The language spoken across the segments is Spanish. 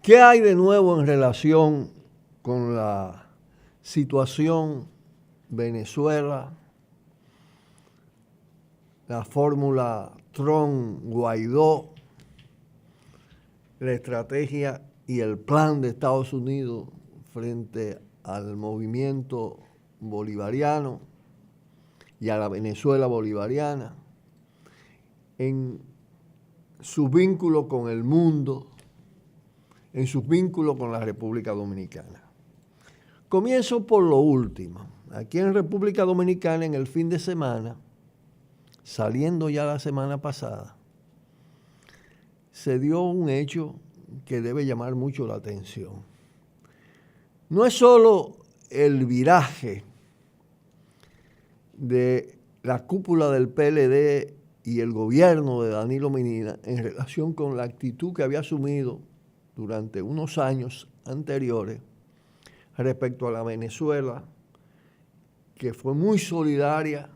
¿Qué hay de nuevo en relación con la situación Venezuela, la fórmula Trump-Guaidó, la estrategia y el plan de Estados Unidos frente al movimiento bolivariano y a la Venezuela bolivariana, en su vínculo con el mundo, en sus vínculos con la República Dominicana? Comienzo por lo último. Aquí en República Dominicana, en el fin de semana, saliendo ya la semana pasada, se dio un hecho que debe llamar mucho la atención. No es solo el viraje de la cúpula del PLD y el gobierno de Danilo Medina en relación con la actitud que había asumido durante unos años anteriores respecto a la Venezuela, que fue muy solidaria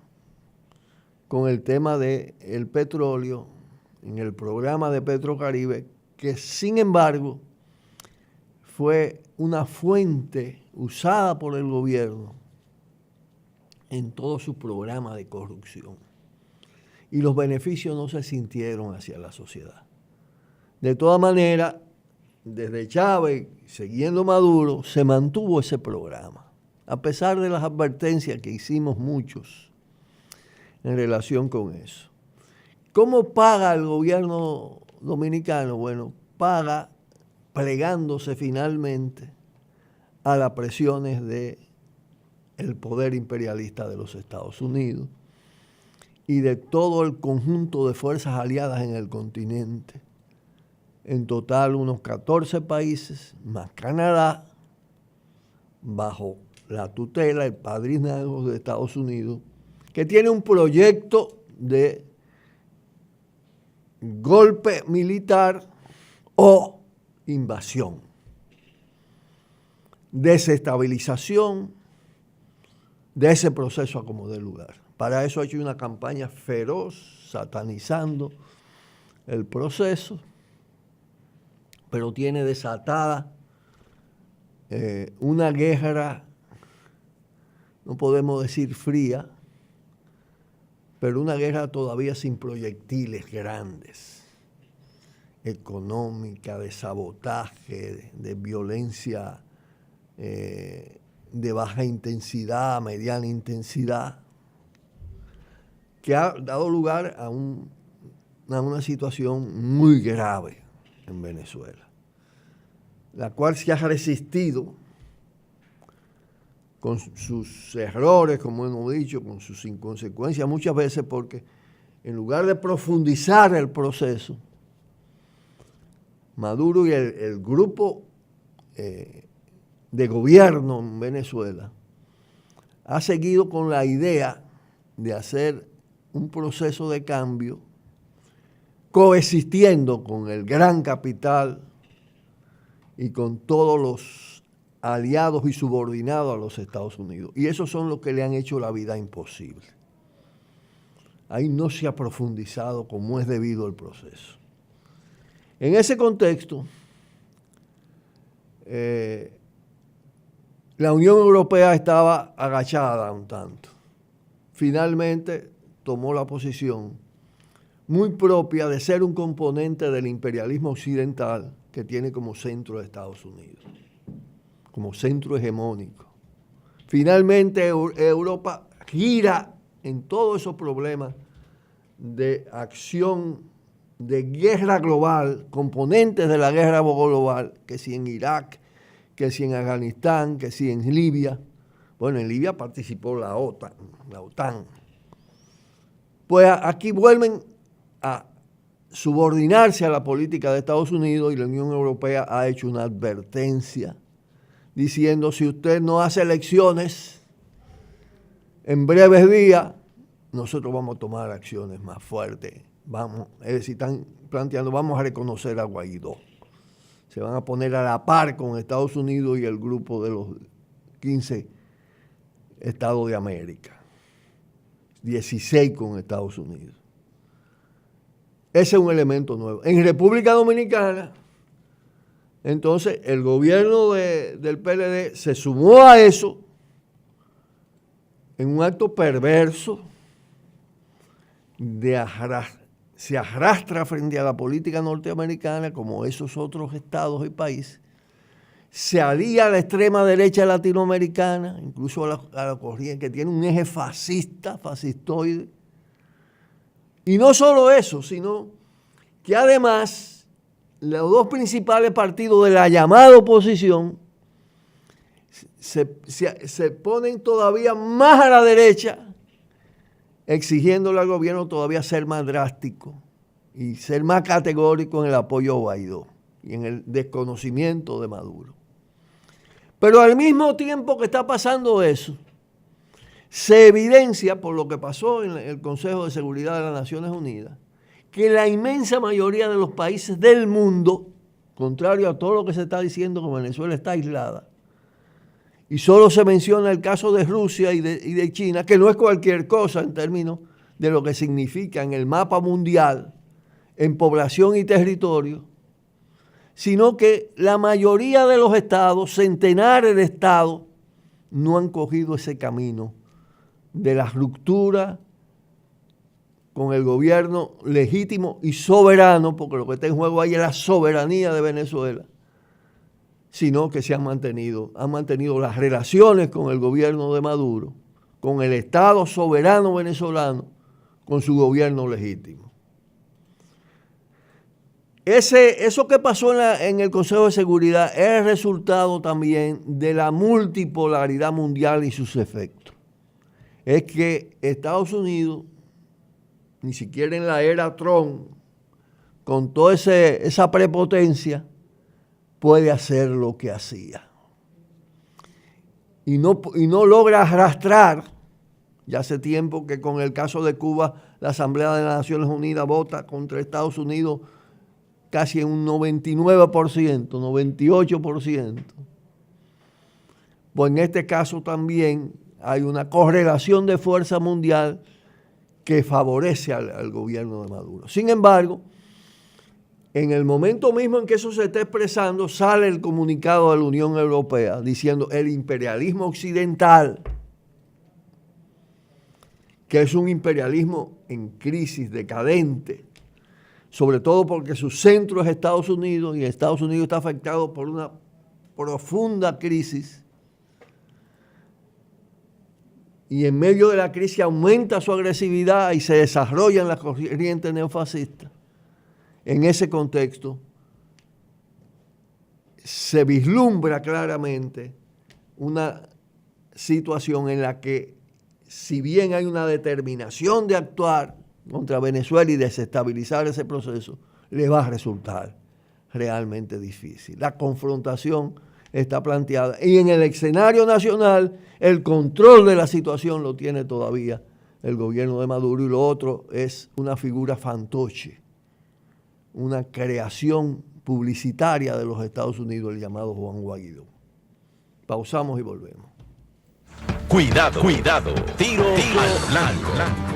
con el tema del petróleo en el programa de Petrocaribe, que sin embargo fue una fuente usada por el gobierno en todo su programa de corrupción. Y los beneficios no se sintieron hacia la sociedad. De todas maneras, desde Chávez, siguiendo Maduro, se mantuvo ese programa, a pesar de las advertencias que hicimos muchos en relación con eso. ¿Cómo paga el gobierno dominicano? Bueno, paga plegándose finalmente a las presiones del poder imperialista de los Estados Unidos y de todo el conjunto de fuerzas aliadas en el continente. En total, unos 14 países, más Canadá, bajo la tutela, el padrinazgo de Estados Unidos, que tiene un proyecto de golpe militar o invasión, desestabilización de ese proceso a como dé lugar. Para eso ha hecho una campaña feroz, satanizando el proceso, pero tiene desatada una guerra, no podemos decir fría, pero una guerra todavía sin proyectiles grandes, económica, de sabotaje, de violencia de baja intensidad, mediana intensidad, que ha dado lugar a una situación muy grave en Venezuela, la cual se ha resistido con sus errores, como hemos dicho, con sus inconsecuencias muchas veces, porque en lugar de profundizar el proceso, Maduro y el grupo de gobierno en Venezuela ha seguido con la idea de hacer un proceso de cambio coexistiendo con el gran capital y con todos los aliados y subordinados a los Estados Unidos. Y esos son los que le han hecho la vida imposible. Ahí no se ha profundizado como es debido el proceso. En ese contexto, la Unión Europea estaba agachada un tanto. Finalmente tomó la posición muy propia de ser un componente del imperialismo occidental que tiene como centro a Estados Unidos, como centro hegemónico. Finalmente Europa gira en todos esos problemas de acción, de guerra global, componentes de la guerra global, que si en Irak, que si en Afganistán, que si en Libia. Bueno, en Libia participó la OTAN. Pues aquí vuelven a subordinarse a la política de Estados Unidos y la Unión Europea ha hecho una advertencia diciendo: si usted no hace elecciones en breves días, nosotros vamos a tomar acciones más fuertes. Es decir, están planteando, vamos a reconocer a Guaidó. Se van a poner a la par con Estados Unidos y el grupo de los 15 Estados de América. 16 con Estados Unidos. Ese es un elemento nuevo. En República Dominicana, Entonces, el gobierno del PLD se sumó a eso en un acto perverso se arrastra frente a la política norteamericana, como esos otros estados y países, se alía a la extrema derecha latinoamericana, incluso a la corriente que tiene un eje fascistoide. Y no solo eso, sino que además los dos principales partidos de la llamada oposición se ponen todavía más a la derecha, exigiéndole al gobierno todavía ser más drástico y ser más categórico en el apoyo a Guaidó y en el desconocimiento de Maduro. Pero al mismo tiempo que está pasando eso, se evidencia por lo que pasó en el Consejo de Seguridad de las Naciones Unidas, que la inmensa mayoría de los países del mundo, contrario a todo lo que se está diciendo que Venezuela está aislada, y solo se menciona el caso de Rusia y de China, que no es cualquier cosa en términos de lo que significa en el mapa mundial, en población y territorio, sino que la mayoría de los estados, centenares de estados, no han cogido ese camino de la ruptura con el gobierno legítimo y soberano, porque lo que está en juego ahí es la soberanía de Venezuela, sino que han mantenido las relaciones con el gobierno de Maduro, con el Estado soberano venezolano, con su gobierno legítimo. Eso que pasó en el Consejo de Seguridad es el resultado también de la multipolaridad mundial y sus efectos. Es que Estados Unidos, ni siquiera en la era Trump, con toda esa prepotencia, puede hacer lo que hacía. Y no logra arrastrar, ya hace tiempo que con el caso de Cuba, la Asamblea de las Naciones Unidas vota contra Estados Unidos casi en un 99%, 98%. Pues en este caso también hay una correlación de fuerza mundial que favorece al gobierno de Maduro. Sin embargo, en el momento mismo en que eso se está expresando, sale el comunicado de la Unión Europea diciendo el imperialismo occidental, que es un imperialismo en crisis, decadente, sobre todo porque su centro es Estados Unidos y Estados Unidos está afectado por una profunda crisis, y en medio de la crisis aumenta su agresividad y se desarrollan las corrientes neofascistas. En ese contexto se vislumbra claramente una situación en la que, si bien hay una determinación de actuar contra Venezuela y desestabilizar ese proceso, le va a resultar realmente difícil. La confrontación está planteada y en el escenario nacional el control de la situación lo tiene todavía el gobierno de Maduro, y lo otro es una figura fantoche, una creación publicitaria de los Estados Unidos, el llamado Juan Guaidó. Pausamos y volvemos. Cuidado. Tiro al blanco.